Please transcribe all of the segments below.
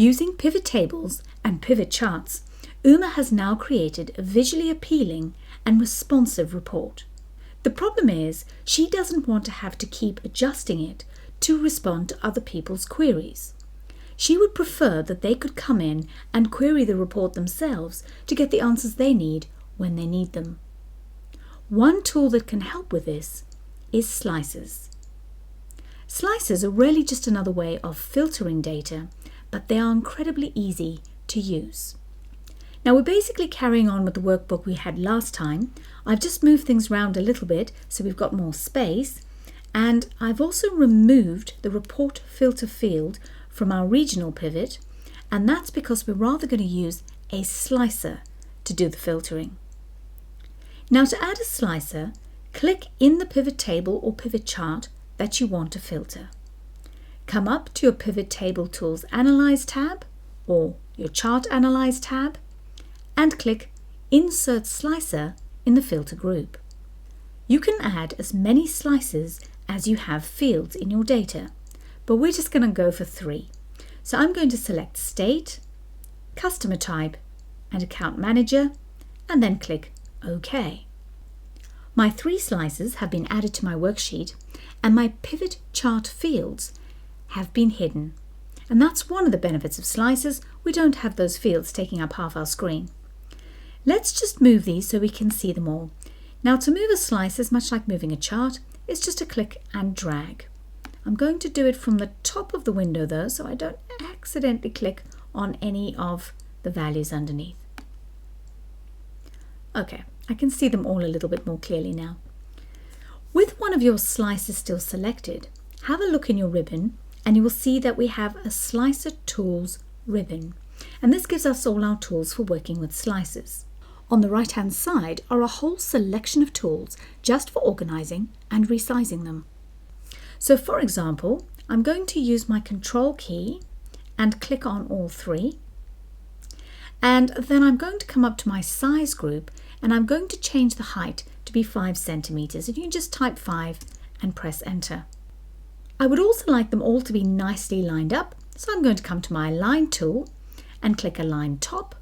Using pivot tables and pivot charts, Uma has now created a visually appealing and responsive report. The problem is she doesn't want to have to keep adjusting it to respond to other people's queries. She would prefer that they could come in and query the report themselves to get the answers they need when they need them. One tool that can help with this is slices. Slices are really just another way of filtering data, but they are incredibly easy to use. Now we're basically carrying on with the workbook we had last time. I've just moved things around a little bit so we've got more space, and I've also removed the report filter field from our regional pivot, and that's because we're rather going to use a slicer to do the filtering. Now to add a slicer, click in the pivot table or pivot chart that you want to filter. Come up to your Pivot Table Tools Analyze tab or your Chart Analyze tab and click Insert Slicer in the filter group. You can add as many slices as you have fields in your data, but we're just going to go for 3. So I'm going to select State, Customer Type and Account Manager and then click OK. My 3 slices have been added to my worksheet and my pivot chart fields have been hidden. And that's one of the benefits of slices. We don't have those fields taking up half our screen. Let's just move these so we can see them all. Now to move a slice is much like moving a chart. It's just a click and drag. I'm going to do it from the top of the window though, so I don't accidentally click on any of the values underneath. Okay, I can see them all a little bit more clearly now. With one of your slices still selected, have a look in your ribbon and you will see that we have a Slicer Tools ribbon. And this gives us all our tools for working with slices. On the right hand side are a whole selection of tools just for organizing and resizing them. So for example, I'm going to use my Control key and click on all 3. And then I'm going to come up to my size group and I'm going to change the height to be 5 centimeters. And you can just type 5 and press enter. I would also like them all to be nicely lined up. So I'm going to come to my Align tool and click Align Top.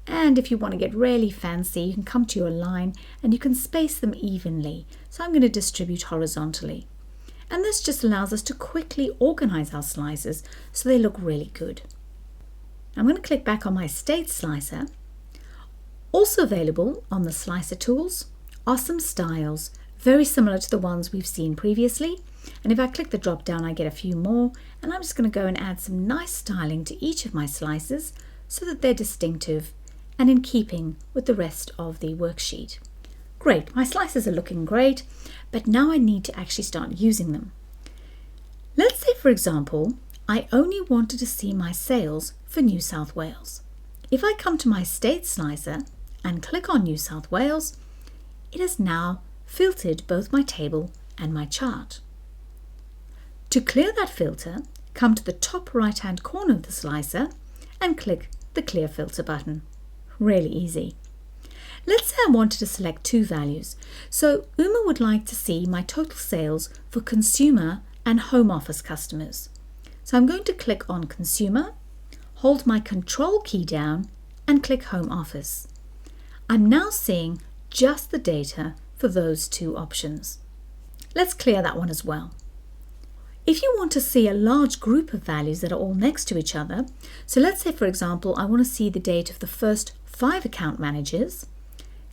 And if you want to get really fancy, you can come to your line and you can space them evenly. So I'm going to distribute horizontally. And this just allows us to quickly organize our slices so they look really good. I'm going to click back on my State Slicer. Also available on the Slicer tools are some styles, very similar to the ones we've seen previously. And if I click the drop down, I get a few more. And I'm just going to go and add some nice styling to each of my slices so that they're distinctive and in keeping with the rest of the worksheet. Great, my slices are looking great, but now I need to actually start using them. Let's say, for example, I only wanted to see my sales for New South Wales. If I come to my State Slicer and click on New South Wales, it has now filtered both my table and my chart. To clear that filter, come to the top right hand corner of the slicer and click the Clear Filter button. Really easy. Let's say I wanted to select 2 values. So Uma would like to see my total sales for consumer and home office customers. So I'm going to click on Consumer, hold my Control key down and click Home Office. I'm now seeing just the data for those 2 options. Let's clear that one as well. If you want to see a large group of values that are all next to each other, so let's say for example I want to see the data of the first 5 account managers,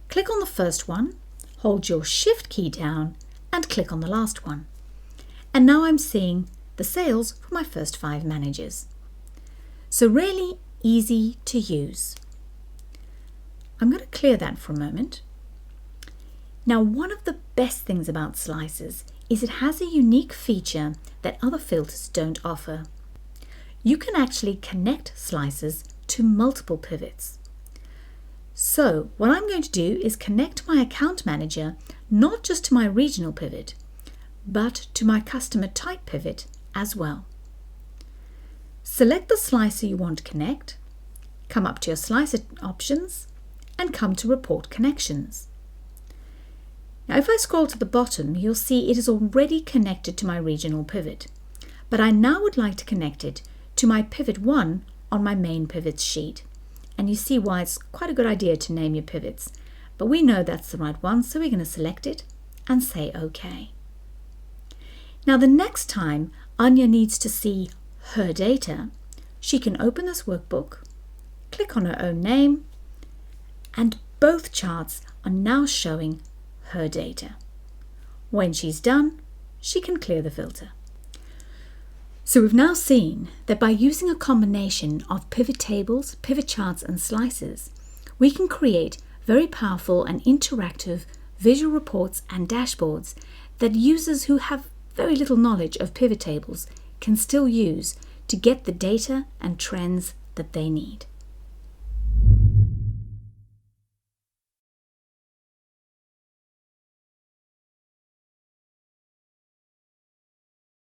click on the first one, hold your Shift key down and click on the last one. And now I'm seeing the sales for my first 5 managers. So really easy to use. I'm going to clear that for a moment. Now one of the best things about slices is it has a unique feature that other filters don't offer. You can actually connect slices to multiple pivots. So what I'm going to do is connect my account manager not just to my regional pivot, but to my customer type pivot as well. Select the slicer you want to connect, come up to your slicer options and come to Report Connections. Now if I scroll to the bottom, you'll see it is already connected to my regional pivot, but I now would like to connect it to my pivot 1 on my main pivots sheet. And you see why it's quite a good idea to name your pivots. But we know that's the right one, so we're going to select it and say OK. Now the next time Anya needs to see her data, she can open this workbook, click on her own name, and both charts are now showing her data. When she's done, she can clear the filter. So we've now seen that by using a combination of pivot tables, pivot charts and slices, we can create very powerful and interactive visual reports and dashboards that users who have very little knowledge of pivot tables can still use to get the data and trends that they need.